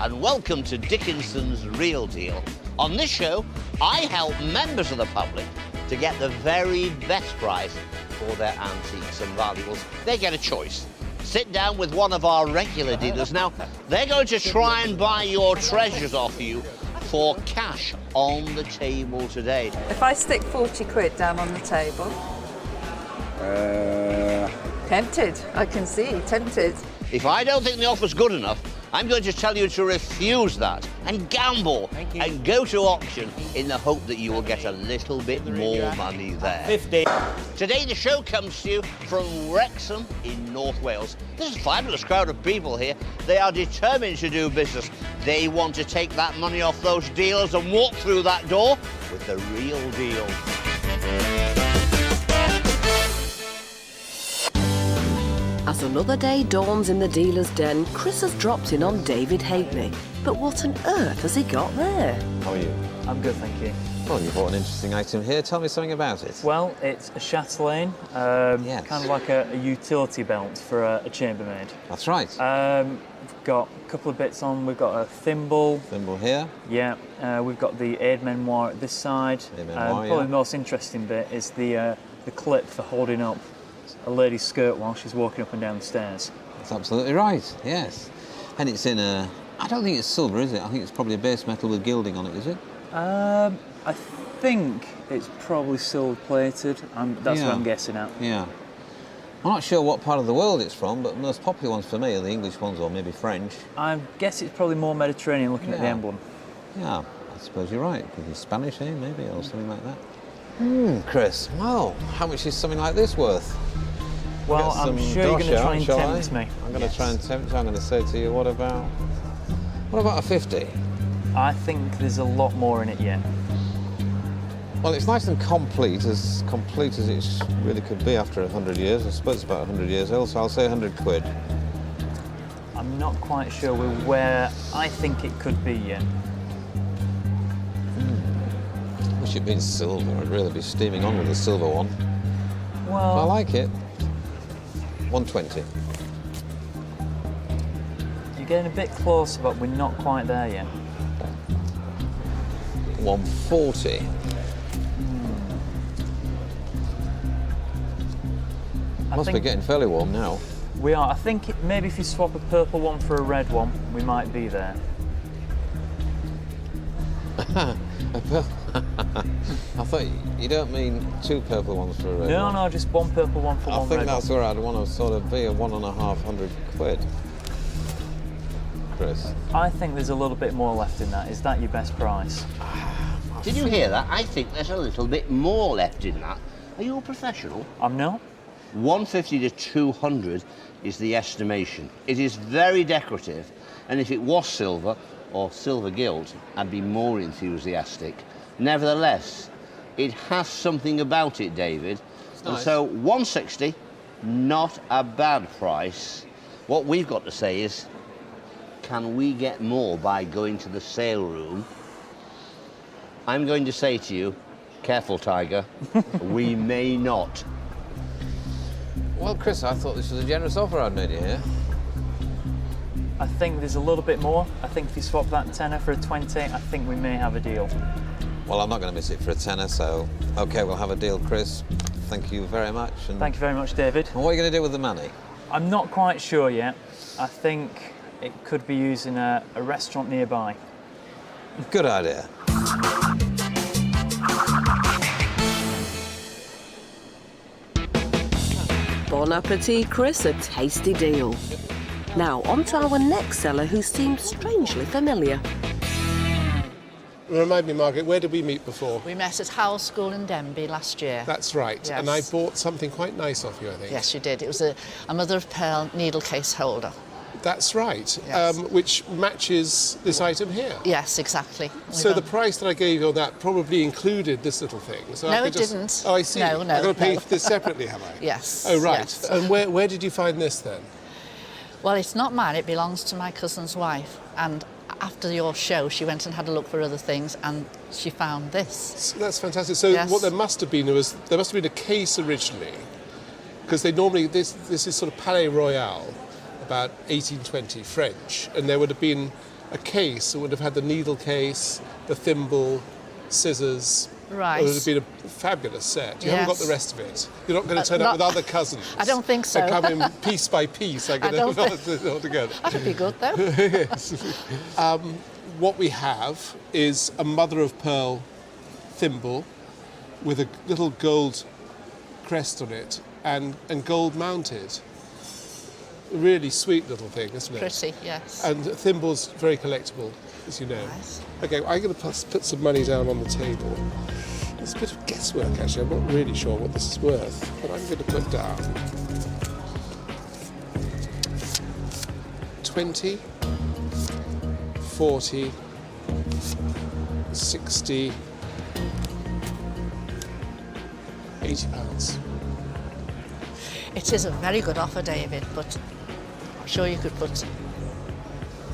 and welcome to Dickinson's Real Deal. On this show, I help members of the public to get the very best price for their antiques and valuables. They get a choice. Sit down with one of our regular dealers. Now, they're going to try and buy your treasures off you for cash on the table today. If I stick 40 quid down on the table. Tempted, I can see, tempted. If I don't think the offer's good enough, I'm going to tell you to refuse that and gamble and go to auction in the hope that you will get a little bit more money there. 50. Today the show comes to you from Wrexham in North Wales. There's a fabulous crowd of people here. They are determined to do business. They want to take that money off those dealers and walk through that door with the real deal. As another day dawns in the dealer's den, Chris has dropped in on David Haley. But what on earth has he got there? How are you? I'm good, thank you. Well, you bought an interesting item here. Tell me something about it. Well, it's a Chatelaine, Yes. kind of like a utility belt for a chambermaid. That's right. We've got a couple of bits on. We've got a thimble. Thimble here. Yeah, we've got the aide memoir at this side. Aide memoir, probably the most interesting bit is the clip for holding up a lady's skirt while she's walking up and down the stairs. That's absolutely right, yes. And it's in a... I don't think it's silver, is it? I think it's probably a base metal with gilding on it, is it? I think it's probably silver-plated. That's what I'm guessing at. Yeah. I'm not sure what part of the world it's from, but the most popular ones for me are the English ones or maybe French. I guess it's probably more Mediterranean looking at the emblem. Yeah, I suppose you're right. Could be Spanish here, maybe, or something like that. Chris, well, how much is something like this worth? Well, I'm sure you're going to try and tempt me. I'm going to try and tempt you. I'm going to say to you, what about a 50? I think there's a lot more in it yet. Well, it's nice and complete as it really could be after 100 years. I suppose it's about 100 years old, so I'll say 100 quid. I'm not quite sure where I think it could be yet. Wish it'd been silver. I'd really be steaming on with the silver one. Well, I like it. 120. You're getting a bit close, but we're not quite there yet. 140. Must be getting fairly warm now. We are. I think maybe if you swap a purple one for a red one, we might be there. I thought you don't mean two purple ones for a red one. No, just one purple one for one red one. I think that's where I'd want to sort of be, a 1,500 quid. Chris? I think there's a little bit more left in that. Is that your best price? Did you hear that? I think there's a little bit more left in that. Are you a professional? I'm not. 150 to 200 is the estimation. It is very decorative, and if it was silver or silver gilt, I'd be more enthusiastic. Nevertheless, it has something about it, David. It's and nice. so 160, not a bad price. What we've got to say is, can we get more by going to the sale room? I'm going to say to you, careful, Tiger, we may not. Well, Chris, I thought this was a generous offer I'd made you here. I think there's a little bit more. I think if you swap that tenner for a 20, I think we may have a deal. Well, I'm not going to miss it for a tenner, so OK, we'll have a deal, Chris. Thank you very much. And Thank you very much, David. what are you going to do with the money? I'm not quite sure yet. I think it could be used in a restaurant nearby. Good idea. Bon appetit, Chris, a tasty deal. Now, on to our next seller who seems strangely familiar. Remind me, Margaret, where did we meet before? We met at Howell School in Denby last year. That's right. Yes. And I bought something quite nice off you, I think. Yes, you did. It was a mother of pearl needle case holder. That's right, Yes. which matches this item here. Yes, exactly. So the price that I gave you on that probably included this little thing. So No, I could it just... didn't. Oh, I see. No, I've got to pay no. for this separately, have I? Yes. Oh, right. Yes. And where did you find this then? Well, it's not mine. It belongs to my cousin's wife. And after your show, she went and had a look for other things, and she found this. So that's fantastic. So Yes. what there must have been a case originally, because they normally this is sort of Palais Royal, about 1820 French, and there would have been a case, it would have had the needle case, the thimble, scissors. Right. It would have been a fabulous set. You haven't got Yes. the rest of it. You're not going to turn up with other cousins. I don't think so. They come in piece by piece. I get don't it all together. That'd be good, though. Yes. What we have is a mother of pearl thimble with a little gold crest on it and gold mounted. Really sweet little thing, isn't it? Pretty, yes. And thimble's very collectible, as you know. Nice. Okay, I'm going to put some money down on the table. It's a bit of guesswork, actually. I'm not really sure what this is worth, but I'm going to put down 20, 40, 60, 80 pounds. It is a very good offer, David, but I'm sure you could put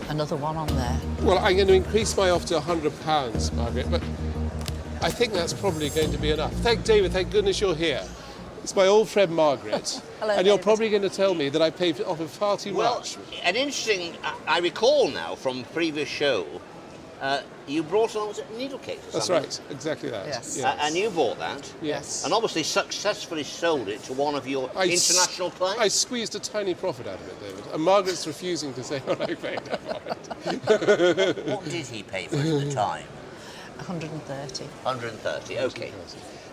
another one on there. Well, I'm going to increase my offer to £100, Margaret, but I think that's probably going to be enough. Thank David, thank goodness you're here. It's my old friend Margaret. Hello, and you're David. probably going to tell me that I paid offered far too Well, much. an interesting, I recall now from previous show, you brought along, was it needle case or That's something? right, exactly that. Yes. And you bought that, Yes. and obviously successfully sold it to one of your international I clients. squeezed a tiny profit out of it, David. And Margaret's refusing to say what I paid for it. What did he pay for it at the time? 130. 130, okay.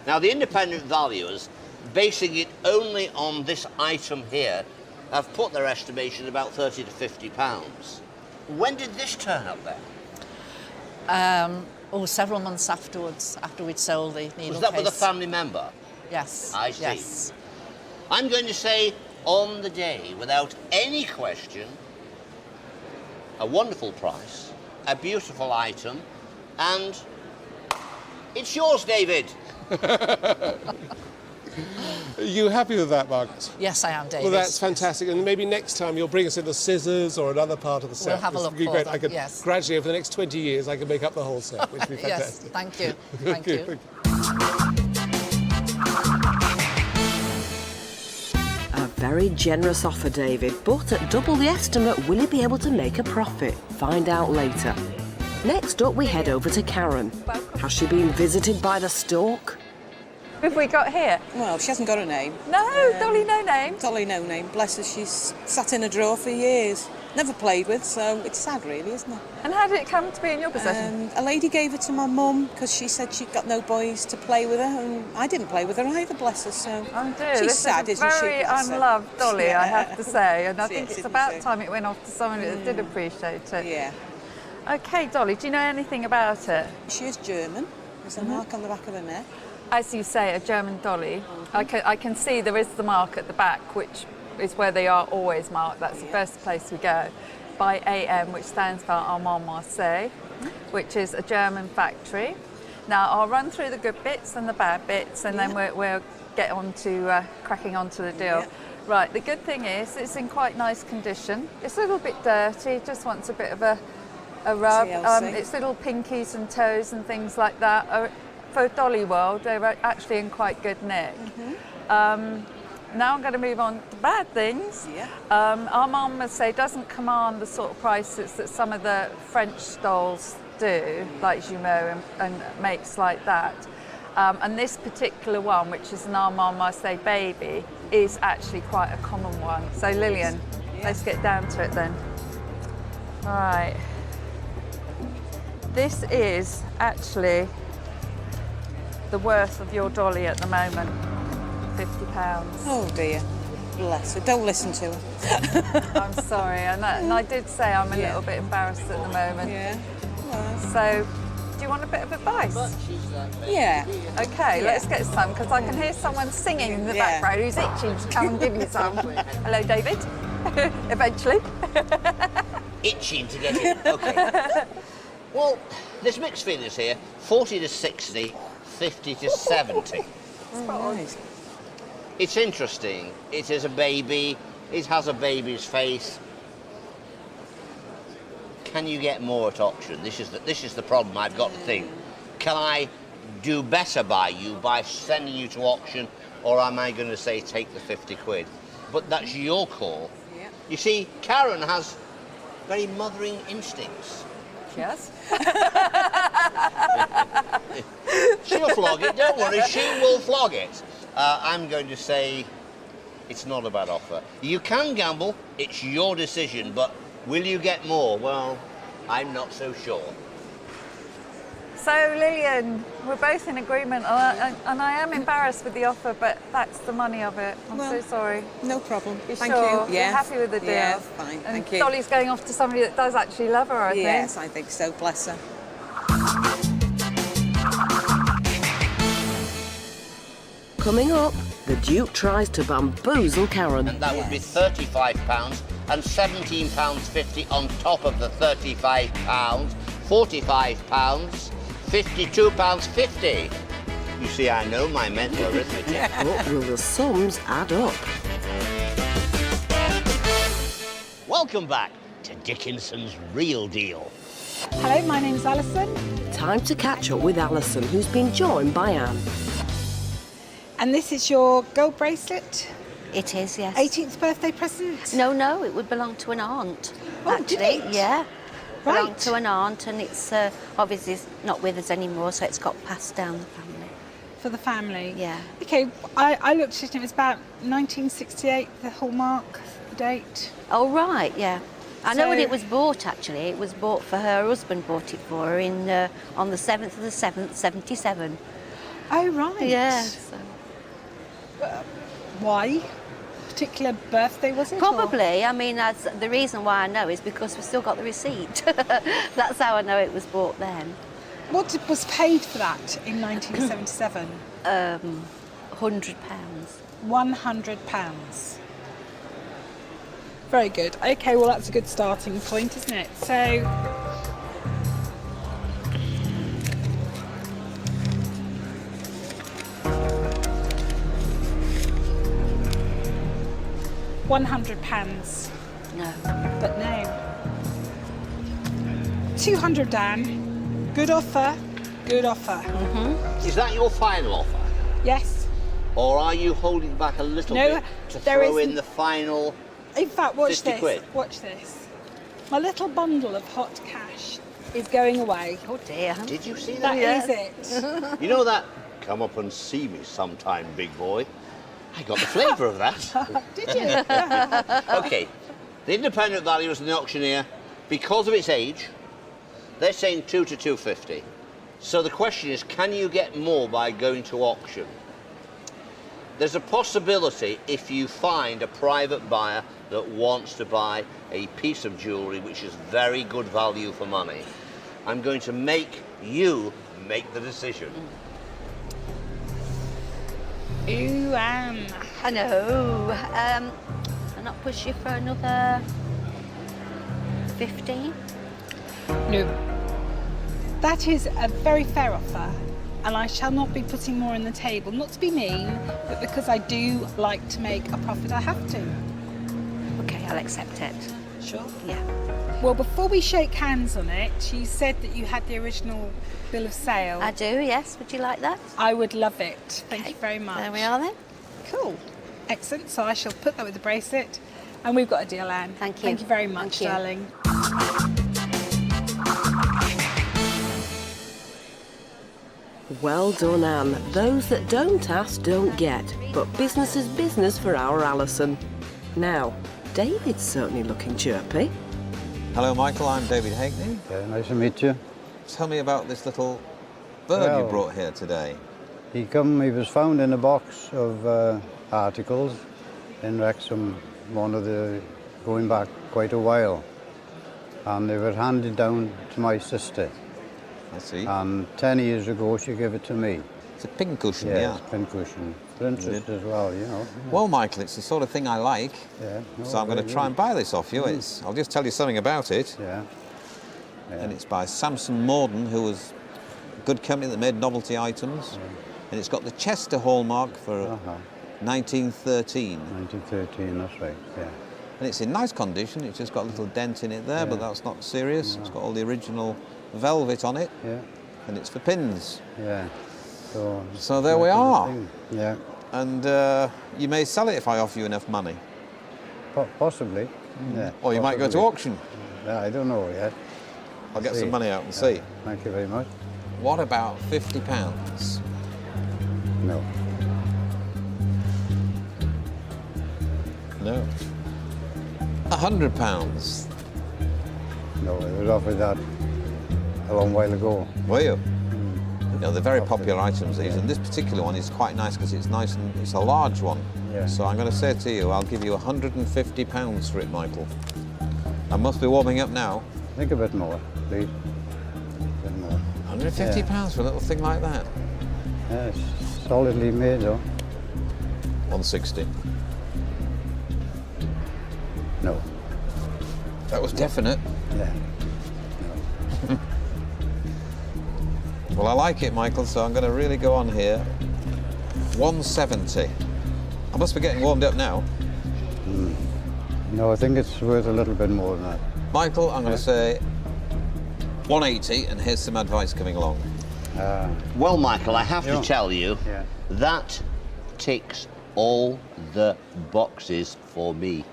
Now the independent valuers, basing it only on this item here, have put their estimation about 30 to 50 pounds. When did this turn up then? Several months afterwards, after we'd sold the needle Was that case. with a family member? Yes. I see. Yes. I'm going to say on the day, without any question, a wonderful price, a beautiful item, and it's yours, David. Are you happy with that, Margaret? Yes, I am, David. Well, that's fantastic. And maybe next time you'll bring us in the scissors or another part of the set. We'll have a This look would be for great. them, I could yes. gradually, over the next 20 years, I can make up the whole set, which would be Yes, fantastic. thank you. Thank you. A very generous offer, David, but at double the estimate, will he be able to make a profit? Find out later. Next up, we head over to Karen. Has she been visited by the stork? Who have we got here? Well, she hasn't got a name. No, Dolly, no name. Dolly, no name. Bless her, she's sat in a drawer for years. Never played with, so it's sad, really, isn't it? And how did it come to be in your possession? A lady gave it to my mum because she said she'd got no boys to play with her, and I didn't play with her either, bless her. So Oh dear, she's this sad, is a isn't she? very Bless her. unloved Dolly, I have to say, and I Yes, think it's isn't about she? time it went off to someone that did appreciate it. Yeah, Okay, Dolly, do you know anything about it? she is German. There's a mark on the back of her neck. As you say, a German dolly. I can see there is the mark at the back, which is where they are always marked. That's the first place we go. By AM, which stands for Armand Marseille, which is a German factory. Now, I'll run through the good bits and the bad bits, and then we'll get on to cracking onto the deal. Yeah. Right, the good thing is it's in quite nice condition. It's a little bit dirty, just wants a bit of a rub. TLC. It's little pinkies and toes and things like that. For Dolly World, they're actually in quite good nick. Now I'm going to move on to bad things. Yeah. Armand Marseille doesn't command the sort of prices that some of the French stalls do, like Jumeau and makes like that. And this particular one, which is an Armand Marseille baby, is actually quite a common one. So Lillian, let's get down to it then. All right. This is actually the worth of your dolly at the moment, £50. Oh dear, bless her. Don't listen to her. I'm sorry, and I did say I'm a little bit embarrassed at the moment. Yeah. Well, So, do you want a bit of advice? yeah. Okay, let's get some, because I can hear someone singing in the Yeah. background who's itching to come and give you some. Hello, David. Eventually. Itching to get in. Okay. Well, there's mixed feelings here. 40 to 60, 50 to 70. Nice. It's interesting. It is a baby. It has a baby's face. Can you get more at auction? This is the problem I've got to think. Can I do better by you by sending you to auction, or am I going to say take the 50 quid? But that's your call. Yeah. You see, Karen has very mothering instincts. yes. She'll flog it, don't worry, she will flog it. I'm going to say it's not a bad offer. You can gamble, it's your decision, but will you get more? Well, I'm not so sure. So, Lillian, we're both in agreement, and I am embarrassed with the offer, but that's the money of it. I'm Well, so sorry. No problem. You Thank sure? you. You're happy with the deal? Yeah, fine. And Thank you. Dolly's going off to somebody that does actually love her, I think. Yes, I think so. Bless her. Coming up, the Duke tries to bamboozle Karen. And that would be £35 and £17.50 on top of the £35, £45, £52.50. You see, I know my mental arithmetic. But will the sums add up? Welcome back to Dickinson's Real Deal. Hello, my name's Alison, Time to catch up with Alison, who's been joined by Anne. and this is your gold bracelet. It is, yes. 18th birthday present? No, it would belong to an aunt. Oh, did actually. it? Yeah. Belonged Right. to an aunt, and it's obviously not with us anymore, so it's got passed down the family. For the family? Yeah. Okay, I looked at it, it was about 1968, the hallmark, the date. Oh, right, yeah. I know when So- it was bought, actually. It was bought for her husband, bought it for her on the 7th of the 7th, 77. Oh, right. Yeah. So. Why? Particular birthday, was it? or- Probably. I mean, the reason why I know is because we've still got the receipt. That's how I know it was bought then. What was paid for that in 1977? £100. £100. Very good. Okay, well, that's a good starting point, isn't it? So, £100, No. but no. 200, Dan. Good offer. Good offer. Is that your final offer? Yes. Or are you holding back a little No, bit to there throw isn't. in the final? In fact, watch 50 this. quid. Watch this. My little bundle of hot cash is going away. Oh, dear. Did you see That that? is it. You know that? Come up and see me sometime, big boy. I got the flavour of that. Did you? Okay, the independent valuers and the auctioneer, because of its age, they're saying 2 to 250. So the question is, can you get more by going to auction? There's a possibility if you find a private buyer that wants to buy a piece of jewellery which is very good value for money. I'm going to make you make the decision. Ooh, Anne. I know. I'll not push you for another 15. No. That is a very fair offer, and I shall not be putting more on the table. Not to be mean, but because I do like to make a profit, I have to. Okay, I'll accept it. Sure. Yeah. Well, before we shake hands on it, you said that you had the original bill of sale. I do, yes. Would you like that? I would love it. Thank Okay, you very much. There we are then. Cool. Excellent. So I shall put that with the bracelet. And we've got a deal, Anne. Thank you. Thank you very much, Thank you. darling. Well done, Anne. Those that don't ask don't get. But business is business for our Alison. Now, David's certainly looking chirpy. Hello, Michael. I'm David Hackney. Yeah, nice to meet you. Tell me about this little bird you Well- brought here today. He was found in a box of articles in Wrexham, going back quite a while. And they were handed down to my sister. I see. And 10 years ago, she gave it to me. It's a pincushion, Yeah, yeah. it's Pincushion. For interest as well, you know. Well, Michael, it's the sort of thing I like, Yeah. so I'm going to try and buy this off you. I'll just tell you something about it. Yeah. And it's by Samson Morden, who was a good company that made novelty items. And it's got the Chester hallmark for 1913. 1913, that's right, yeah. And it's in nice condition. It's just got a little dent in it there, but that's not serious. It's got all the original velvet on it, Yeah, and it's for pins. yeah. So there we are. Yeah, And you may sell it if I offer you enough money. possibly. Yeah, Or you might go to possibly. auction. Yeah, I don't know yet. I'll get See. some money out and see. Thank you very much. What about £50? No. No. £100? No, I was offered that a long while ago. Were you? You know, they're very popular items, these, and this particular one is quite nice because it's nice and it's a large one. Yeah. So I'm going to say to you, I'll give you £150 for it, Michael. I must be warming up now. Think a bit more, please. A bit more. £150 for a little thing like that? Yeah, it's solidly made though. 160. No. That was definite. Yeah. Well, I like it, Michael, so I'm going to really go on here. 170. I must be getting warmed up now. No, I think it's worth a little bit more than that. Michael, I'm going to say 180, and here's some advice coming along. Well, Michael, I have to tell you, Yeah. that ticks all the boxes for me.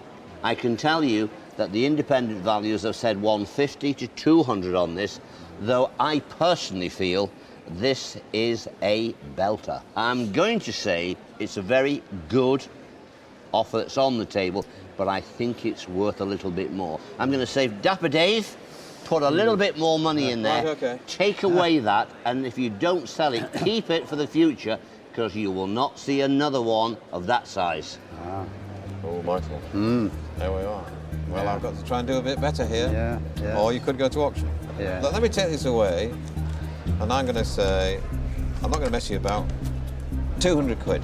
I can tell you that the independent values have said 150 to 200 on this, though I personally feel this is a belter. I'm going to say it's a very good offer that's on the table, but I think it's worth a little bit more. I'm going to say, Dapper Dave, put a little bit more money in there, Right, okay. take away that, and if you don't sell it, keep it for the future, because you will not see another one of that size. Oh, Michael. There we are. Well, I've got to try and do a bit better here. Yeah. Or you could go to auction. Yeah. Let me take this away, and I'm going to say, I'm not going to mess you about, 200 quid.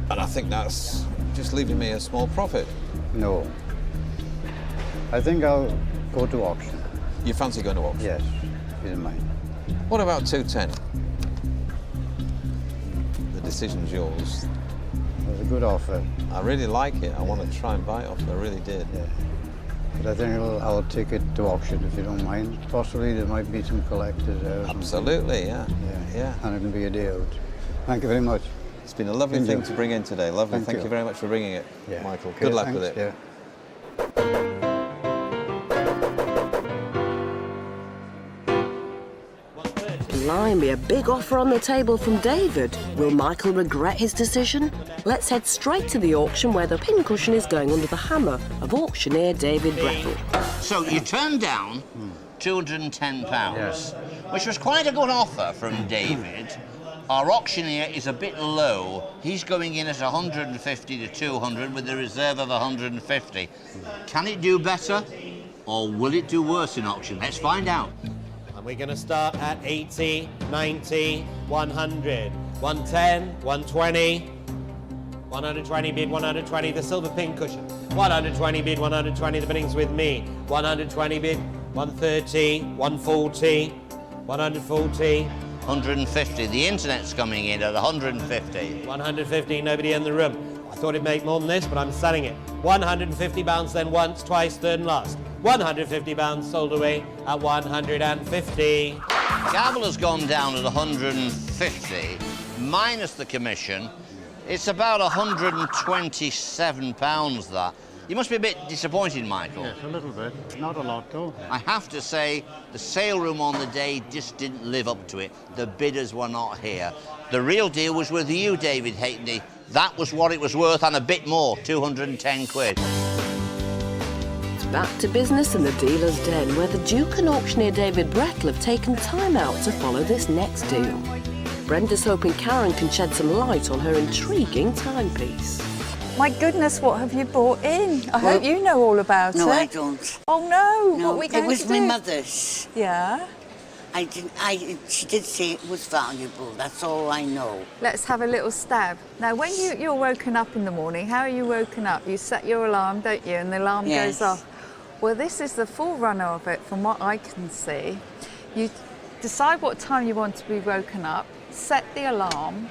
And I think that's just leaving me a small profit. No. I think I'll go to auction. You fancy going to auction? Yes, if you don't mind. What about 210? The decision's yours. It was a good offer. I really like it. I want to try and buy it off you. I really did. Yeah. But I think I'll take it to auction if you don't mind. Possibly there might be some collectors there. or something. Absolutely, yeah. Yeah. And it'll be a day out. Thank you very much. It's been a lovely Thank thing you. to bring in today. Lovely. Thank Thank you. you very much for bringing it, Yeah. Michael. Okay, Good luck thanks, with it. Yeah. Blimey, a big offer on the table from David. Will Michael regret his decision? Let's head straight to the auction where the pincushion is going under the hammer of auctioneer David Breffel. So you turned down £210, which was quite a good offer from David. Our auctioneer is a bit low. He's going in at 150 to 200 with a reserve of 150. Can it do better, or will it do worse in auction? Let's find out. And we're going to start at 80, 90, 100, 110, 120, 120 bid, 120, the silver pincushion. 120 bid, 120, the bidding's with me. 120 bid, 130, 140, 140. 150. The internet's coming in at 150. 150, nobody in the room. I thought it'd make more than this, but I'm selling it. 150 pounds, then once, twice, third and last. 150 pounds sold away at 150. Gavel has gone down at 150, minus the commission. It's about £127, that. You must be a bit disappointed, Michael. Yes, a little bit. Not a lot, though. I have to say, the sale room on the day just didn't live up to it. The bidders were not here. The real deal was with you, David Halfpenny. That was what it was worth and a bit more, 210 quid. It's back to business in the dealer's den where the Duke and auctioneer David Breffel have taken time out to follow this next deal. Brenda's hoping Karen can shed some light on her intriguing timepiece. My goodness, what have you brought in? I hope you know all about it. No, I don't. Oh no, No, what are we going it was to my do? mother's. Yeah. She did say it was valuable, that's all I know. Let's have a little stab. Now, when you're woken up in the morning, how are you woken up? You set your alarm, don't you? And the alarm Yes. goes off. Well, this is the forerunner of it, from what I can see. You decide what time you want to be woken up, set the alarm,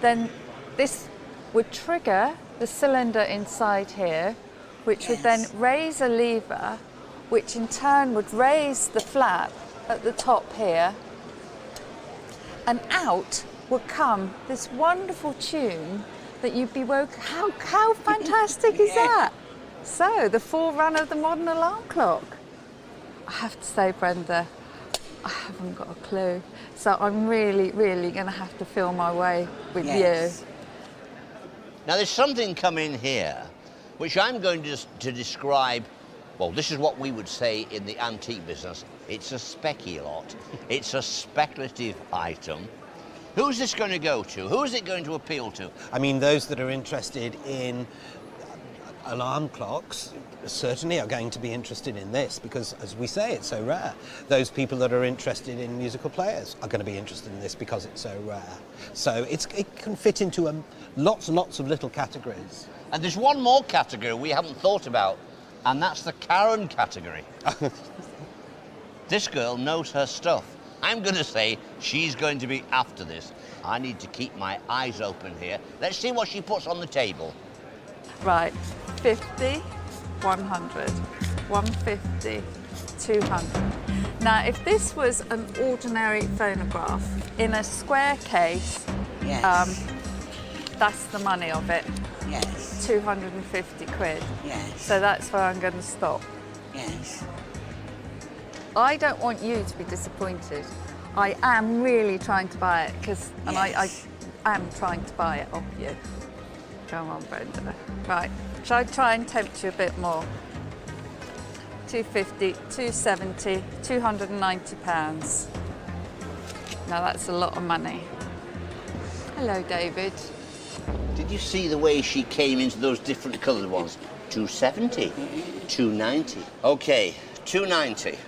then this would trigger the cylinder inside here, which would then raise a lever, which in turn would raise the flap at the top here, and out would come this wonderful tune that you'd be woke. How fantastic is that? So, the forerunner of the modern alarm clock. I have to say, Brenda, I haven't got a clue. So I'm really, really going to have to feel my way with you. Now, there's something come in here which I'm going to describe. Well, this is what we would say in the antique business. It's a specky lot. It's a speculative item. Who's this going to go to? Who is it going to appeal to? I mean, those that are interested in alarm clocks certainly are going to be interested in this because, as we say, it's so rare. Those people that are interested in musical players are going to be interested in this because it's so rare. So it can fit into lots and lots of little categories. And there's one more category we haven't thought about, and that's the Karen category. This girl knows her stuff. I'm going to say she's going to be after this. I need to keep my eyes open here. Let's see what she puts on the table. Right, 50, 100, 150, 200. Now, if this was an ordinary phonograph in a square case, that's the money of it. Yes. 250 quid. Yes. So that's where I'm going to stop. Yes. I don't want you to be disappointed. I am really trying to buy it and I am trying to buy it off you. Come on, Brenda. Right, shall I try and tempt you a bit more? 250, 270, 290 pounds. Now that's a lot of money. Hello, David. Did you see the way she came into those different coloured ones? 270, 290. Okay, 290.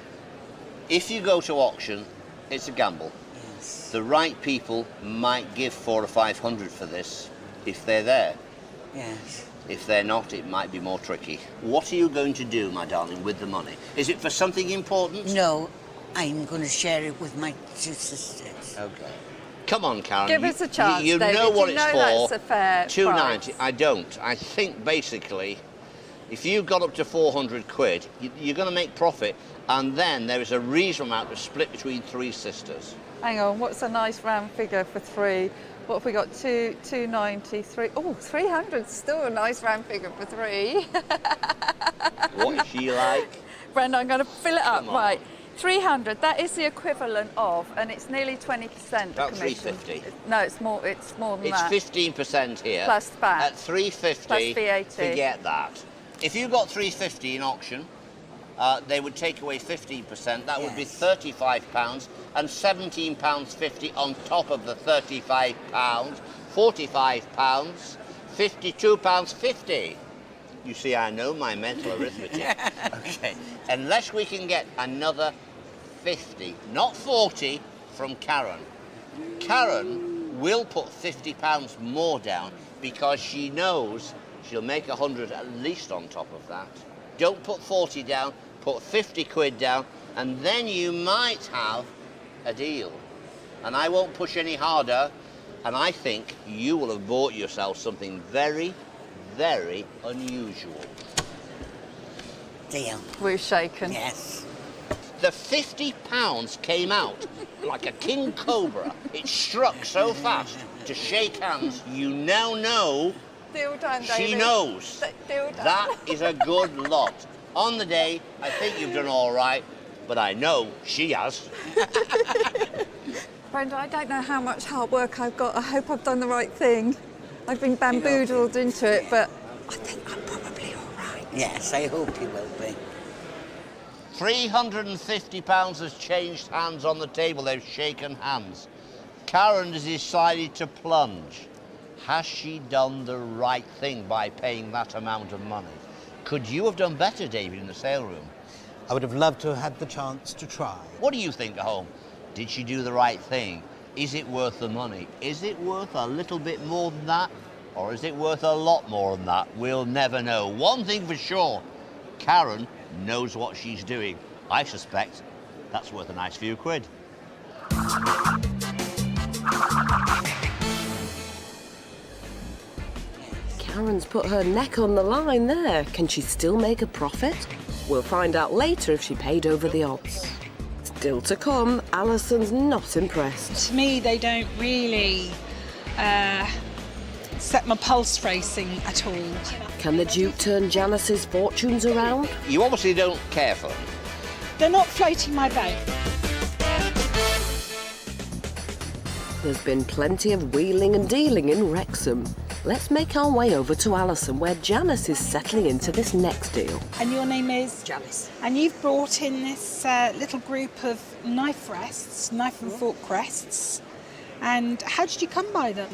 If you go to auction, it's a gamble. Yes. The right people might give 400 or 500 for this if they're there. Yes. If they're not, it might be more tricky. What are you going to do, my darling, with the money? Is it for something important? No, I'm going to share it with my two sisters. Okay. Come on, Karen. Give us a chance, You David. know what You it's know for. that's a fair 290. price. I don't. I think basically, if you got up to 400 quid, you're going to make profit, and then there is a reasonable amount to split between three sisters. Hang on, what's a nice round figure for three? What have we got? 290, 3. Oh, 300's still a nice round figure for three. What is she like? Brenda, I'm going to fill it up. Come on. Right, 300, that is the equivalent of, and it's nearly 20% About commission. 350. No, it's more than It's that. 15% here. Plus VAT. At 350, Plus VAT. forget that. If you got 350 in auction, they would take away 15%. That would be £35 and £17.50 on top of the £35. £45, £52.50. You see, I know my mental arithmetic. Okay. Unless we can get another 50, not 40, from Karen. Karen will put £50 more down because she knows she'll make 100 at least on top of that. Don't put 40 down, put 50 quid down, and then you might have a deal. And I won't push any harder, and I think you will have bought yourself something very, very unusual. Deal. We're shaken. Yes. The £50 came out like a king cobra. It struck so fast to shake hands. You now know Deal done, David. she knows. Deal done. That is a good lot. On the day, I think you've done all right, but I know she has. Brenda, I don't know how much hard work I've got. I hope I've done the right thing. I've been bamboozled into it, but I think I'm probably all right. Yes, I hope you will be. £350 has changed hands on the table. They've shaken hands. Karen has decided to plunge. Has she done the right thing by paying that amount of money? Could you have done better, David, in the sale room? I would have loved to have had the chance to try. What do you think at home? Did she do the right thing? Is it worth the money? Is it worth a little bit more than that? Or is it worth a lot more than that? We'll never know. One thing for sure, Karen knows what she's doing. I suspect that's worth a nice few quid. Karen's put her neck on the line there. Can she still make a profit? We'll find out later if she paid over the odds. Still to come, Alison's not impressed. To me, they don't really set my pulse racing at all. Can the Duke turn Janice's fortunes around? You obviously don't care for them. They're not floating my boat. There's been plenty of wheeling and dealing in Wrexham. Let's make our way over to Alison, where Janice is settling into this next deal. And your name is? Janice. And you've brought in this little group of knife rests, knife and fork rests. And how did you come by them?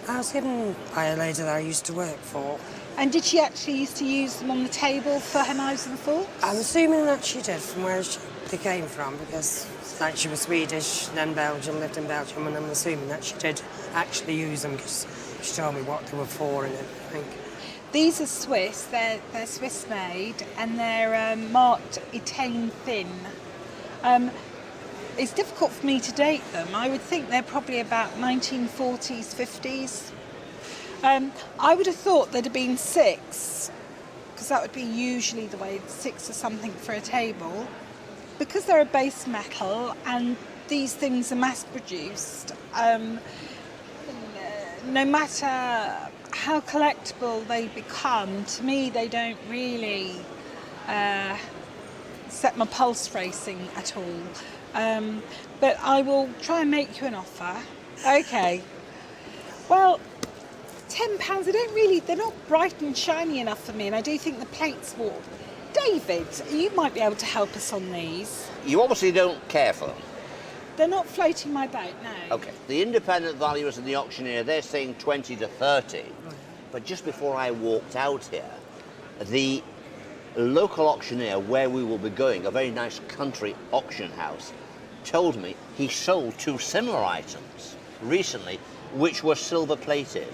I was given by a lady that I used to work for. And did she actually used to use them on the table for her knives and forks? I'm assuming that she did, from where they came from, because like she was Swedish, then Belgium, lived in Belgium, and I'm assuming that she did actually use them because she told me what they were for and everything. These are Swiss, they're Swiss made, and they're marked Etain thin. It's difficult for me to date them. I would think they're probably about 1940s, 50s. I would have thought there'd have been 6, because that would be usually the way, 6 or something for a table. Because they're a base metal and these things are mass produced, no matter how collectible they become, to me they don't really set my pulse racing at all. But I will try and make you an offer. Okay. Well, £10, they're not bright and shiny enough for me, and I do think the plate's warped. David, you might be able to help us on these. You obviously don't care for them. They're not floating my boat, no. Okay. The independent valuers and the auctioneer, they're saying 20 to 30. But just before I walked out here, the local auctioneer where we will be going, a very nice country auction house, told me he sold 2 similar items recently, which were silver plated.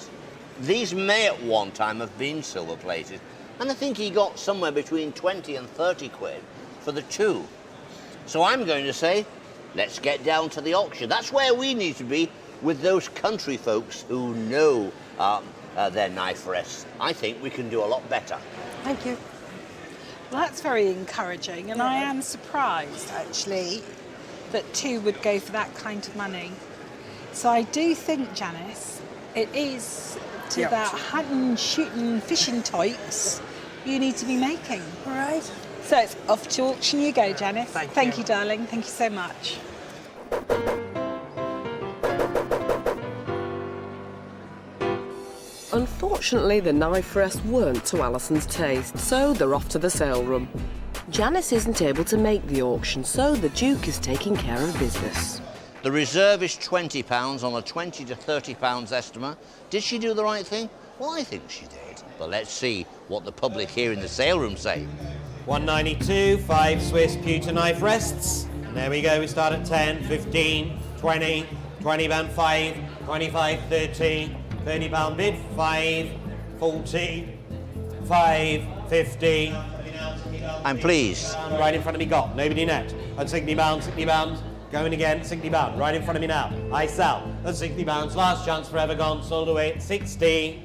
These may at one time have been silver plated, and I think he got somewhere between 20 and 30 quid for the 2. So I'm going to say, let's get down to the auction. That's where we need to be, with those country folks who know their knife rests. I think we can do a lot better. Thank you. Well, that's very encouraging, and I am surprised, actually, that 2 would go for that kind of money. So I do think, Janice, it is to Yeah. that hunting, shooting, fishing types you need to be making. All right. So it's off to auction you go, Janice. Thank you, darling. Thank you so much. Unfortunately, the knife rests weren't to Alison's taste, so they're off to the sale room. Janice isn't able to make the auction, so the Duke is taking care of business. The reserve is £20 on a £20 to £30 estimate. Did she do the right thing? Well, I think she did. But let's see what the public here in the sale room say. 192, 5 Swiss pewter knife rests. And there we go, we start at 10, 15, 20, 20 pound 5, 25, 30, 30 pound bid, 5, 40, 5, 50. I'm pleased. Right in front of me, got, nobody net. At 60 pounds, going again, 60 pounds, right in front of me now. I sell at 60 pounds, last chance forever gone, sold away at 60.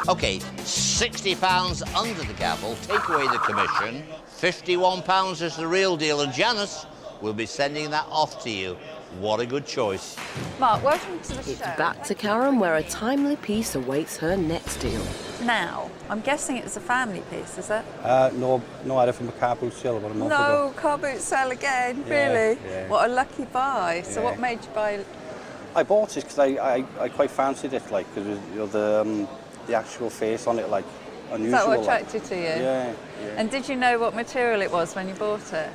OK, £60 under the gavel, take away the commission. £51 is the real deal, and Janice will be sending that off to you. What a good choice. Mark, welcome to the It's show. back to Karen, where a timely piece awaits her next deal. Now, I'm guessing it's a family piece, is it? No, I had it from a car boot sale about a month ago. No, car boot sale again, Yeah, really? yeah. What a lucky buy. So Yeah. what made you buy? I bought it because I quite fancied it, like, because the actual face on it, like, unusual. Is that what like. attracted to you? Yeah. And did you know what material it was when you bought it?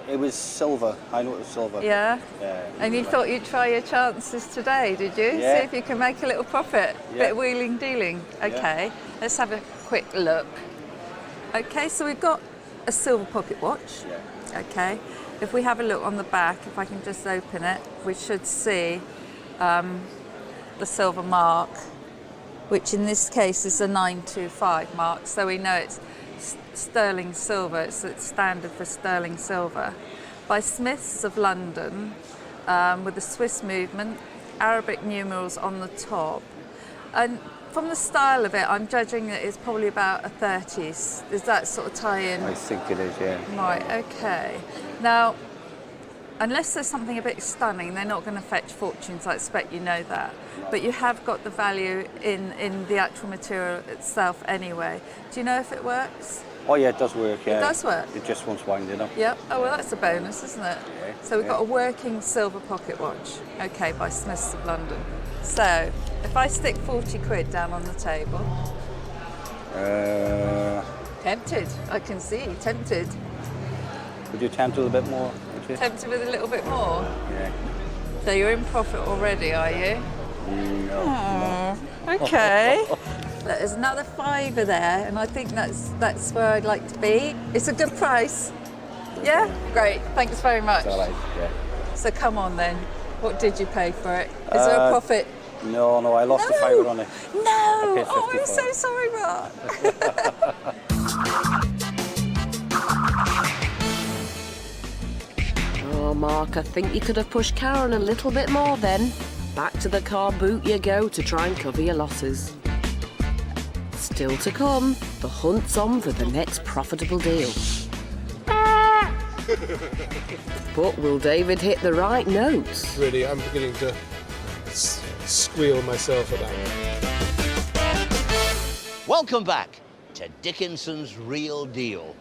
It was silver. I know it was silver. Yeah? Yeah. And you thought you'd try your chances today, did you? Yeah. See if you can make a little profit. Yeah. Bit of wheeling dealing. Okay, let's have a quick look. Okay, so we've got a silver pocket watch. Yeah. Okay, if we have a look on the back, if I can just open it, we should see the silver mark, which in this case is a 925 mark, so we know it's sterling silver, it's standard for sterling silver, by Smiths of London, with the Swiss movement, Arabic numerals on the top. And from the style of it, I'm judging that it's probably about a 30s. Does that sort of tie in? I think it is, yeah. Right, okay. Now, unless there's something a bit stunning, they're not going to fetch fortunes, I expect you know that. But you have got the value in the actual material itself anyway. Do you know if it works? Oh yeah, it does work, yeah. It does work? It just wants winding up. Yep. Oh, well, that's a bonus, isn't it? Yeah, So we've yeah. got a working silver pocket watch, okay, by Smiths of London. So if I stick 40 quid down on the table, tempted, I can see, tempted. Would you tempt with a bit more? Would you? Tempted with a little bit more. Yeah. So you're in profit already, are you? No. Oh, okay. There's another fiver there, and I think that's where I'd like to be. It's a good price. Yeah? Great, thanks very much. All right, yeah. So come on then, what did you pay for it? Is there a profit? No, I lost a fiver on it. No! I paid 50 Oh, I'm for so it. sorry, Mark. Oh, Mark, I think you could have pushed Karen a little bit more then. Back to the car boot you go to try and cover your losses. Still to come, the hunt's on for the next profitable deal. But will David hit the right notes? Really, I'm beginning to squeal myself at that. Welcome back to Dickinson's Real Deal.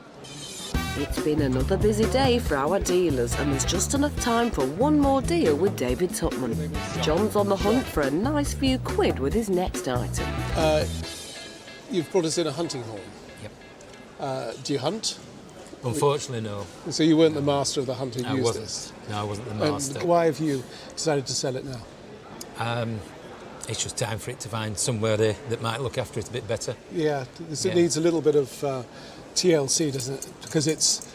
It's been another busy day for our dealers, and there's just enough time for one more deal with David Tupman. John's on the hunt for a nice few quid with his next item. You've brought us in a hunting horn. Yep. Do you hunt? Unfortunately, no. So you weren't the master of the hunter I used wasn't. this? No, I wasn't the master. Why have you decided to sell it now? It's just time for it to find somewhere that might look after it a bit better. Yeah, it needs a little bit of TLC, doesn't it? Because it's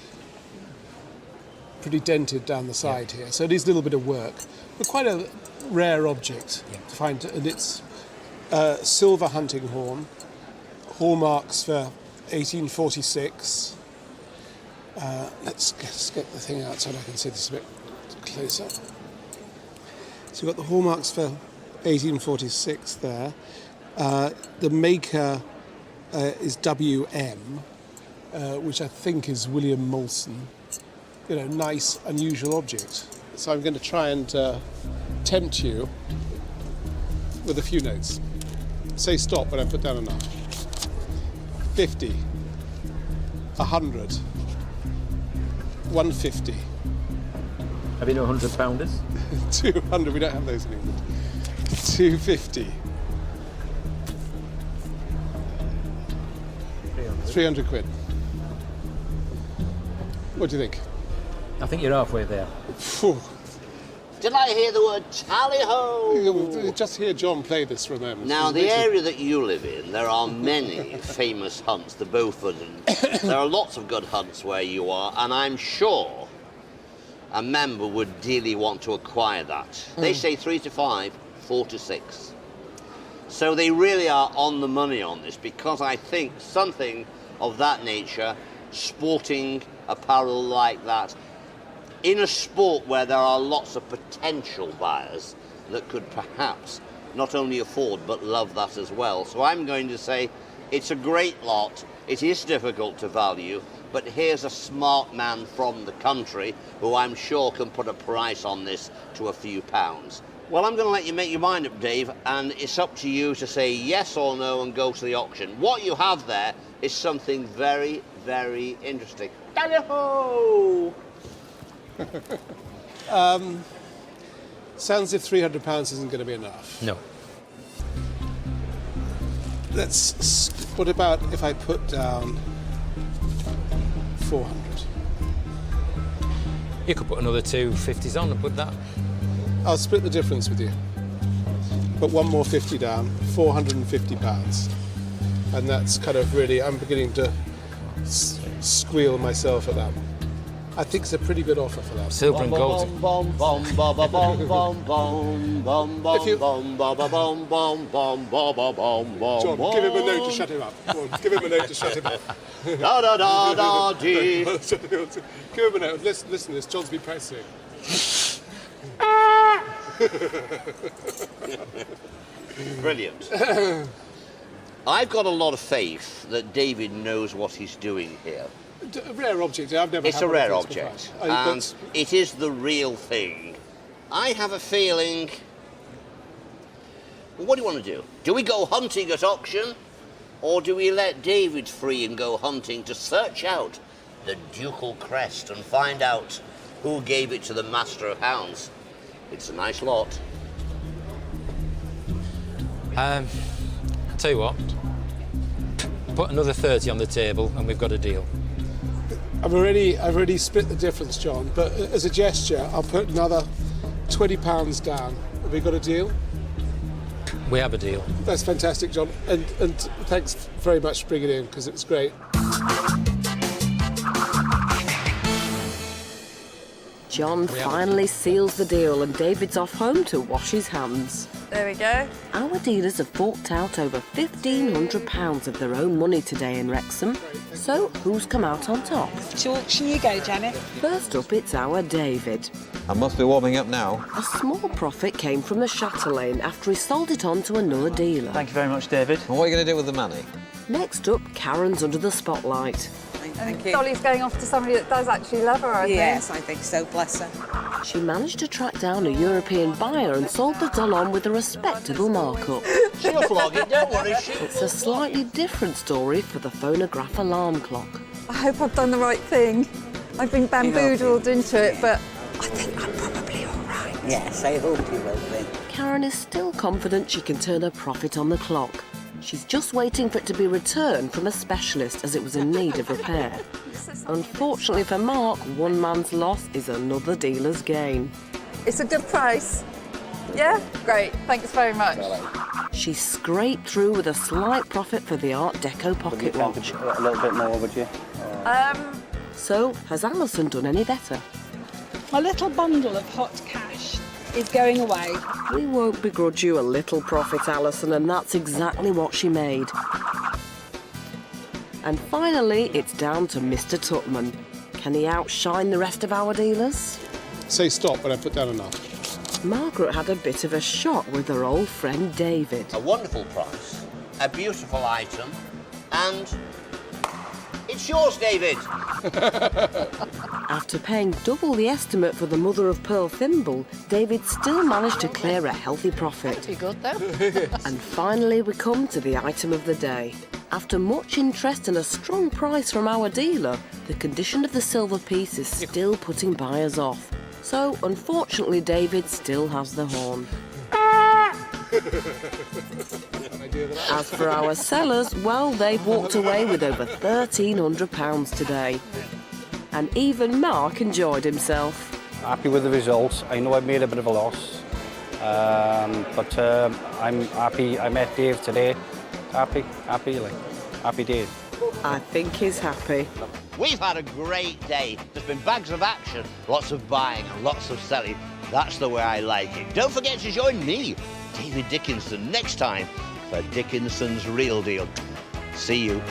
pretty dented down the side here. So it needs a little bit of work. But quite a rare object to find. And it's silver hunting horn, hallmarks for 1846. Let's get the thing out so I can see this a bit closer. So we've got the hallmarks for 1846 there. The maker is WM, which I think is William Molson. You know, nice, unusual object. So I'm going to try and tempt you with a few notes. Say stop when I put down a number. 50, 100, 150. Have you no £100-pounders? 200, we don't have those in England. 250. 300 quid. What do you think? I think you're halfway there. Phew. Did I hear the word tally-ho? Just hear John play this for a moment. Now, the area that you live in, there are many famous hunts, the Beaufort, and there are lots of good hunts where you are, and I'm sure a member would dearly want to acquire that. They say 3 to 5, 4 to 6. So they really are on the money on this, because I think something of that nature, sporting apparel like that, in a sport where there are lots of potential buyers that could perhaps not only afford but love that as well. So I'm going to say it's a great lot. It is difficult to value, but here's a smart man from the country who I'm sure can put a price on this to a few pounds. Well, I'm going to let you make your mind up, Dave, and it's up to you to say yes or no and go to the auction. What you have there is something very, very interesting. Tally-ho! Sounds as if £300 isn't going to be enough. No. What about if I put down 400? You could put another 250s on and put that. I'll split the difference with you. Put one more 50 down, £450. And that's kind of really, I'm beginning to squeal myself at that. I think it's a pretty good offer for that. Silver and gold. John, give him a note to shut him up. Go on, give him a note to shut him up. Da da da da dee. Give him a note. Listen to this. John's been practicing. Brilliant. I've got a lot of faith that David knows what he's doing here. A rare object. I've never. It's had a one of rare these object, before. and it is the real thing. I have a feeling. Well, what do you want to do? Do we go hunting at auction, Or do we let David free and go hunting to search out the ducal crest and find out who gave it to the master of hounds? It's a nice lot. I'll tell you what, put another 30 on the table and we've got a deal. I've already split the difference, John, but as a gesture, I'll put another £20 down. Have we got a deal? We have a deal. That's fantastic, John. And thanks very much for bringing it in, because it was great. John finally seals the deal and David's off home to wash his hands. There we go. Our dealers have forked out over £1,500 of their own money today in Wrexham. So who's come out on top? To auction you go, Janet. First up, it's our David. I must be warming up now. A small profit came from the Chatelaine after he sold it on to another dealer. Thank you very much, David. And what are you going to do with the money? Next up, Karen's under the spotlight. Thank you. Dolly's going off to somebody that does actually love her, I think. Yes, I think so, bless her. She managed to track down a European buyer and sold the doll on with a respectable markup. She'll flog it, don't worry. It's a slightly different story for the phonograph alarm clock. I hope I've done the right thing. I've been bamboozled into it, but I think I'm probably all right. Yes, I hope you will be. Karen is still confident she can turn a profit on the clock. She's just waiting for it to be returned from a specialist as it was in need of repair. Unfortunately for Mark, one man's loss is another dealer's gain. It's a good price. Yeah? Great. Thanks very much. She scraped through with a slight profit for the Art Deco pocket watch. A little bit more, would you? So, has Alison done any better? My little bundle of hot cash is going away. We won't begrudge you a little profit, Alison, and that's exactly what she made. And finally, it's down to Mr. Tutman. Can he outshine the rest of our dealers? Say stop when I put down enough. Margaret had a bit of a shock with her old friend David. A wonderful price, a beautiful item, and it's yours, David. After paying double the estimate for the mother-of-pearl thimble, David still managed to clear a healthy profit. Pretty good, though. And finally, we come to the item of the day. After much interest and a strong price from our dealer, the condition of the silver piece is still putting buyers off. So, unfortunately, David still has the horn. As for our sellers, well, they've walked away with over £1,300 today. And even Mark enjoyed himself. Happy with the results. I know I've made a bit of a loss, but I'm happy. I met Dave today. Happy Dave. I think he's happy. We've had a great day. There's been bags of action, lots of buying and lots of selling. That's the way I like it. Don't forget to join me, David Dickinson, next time for Dickinson's Real Deal. See you.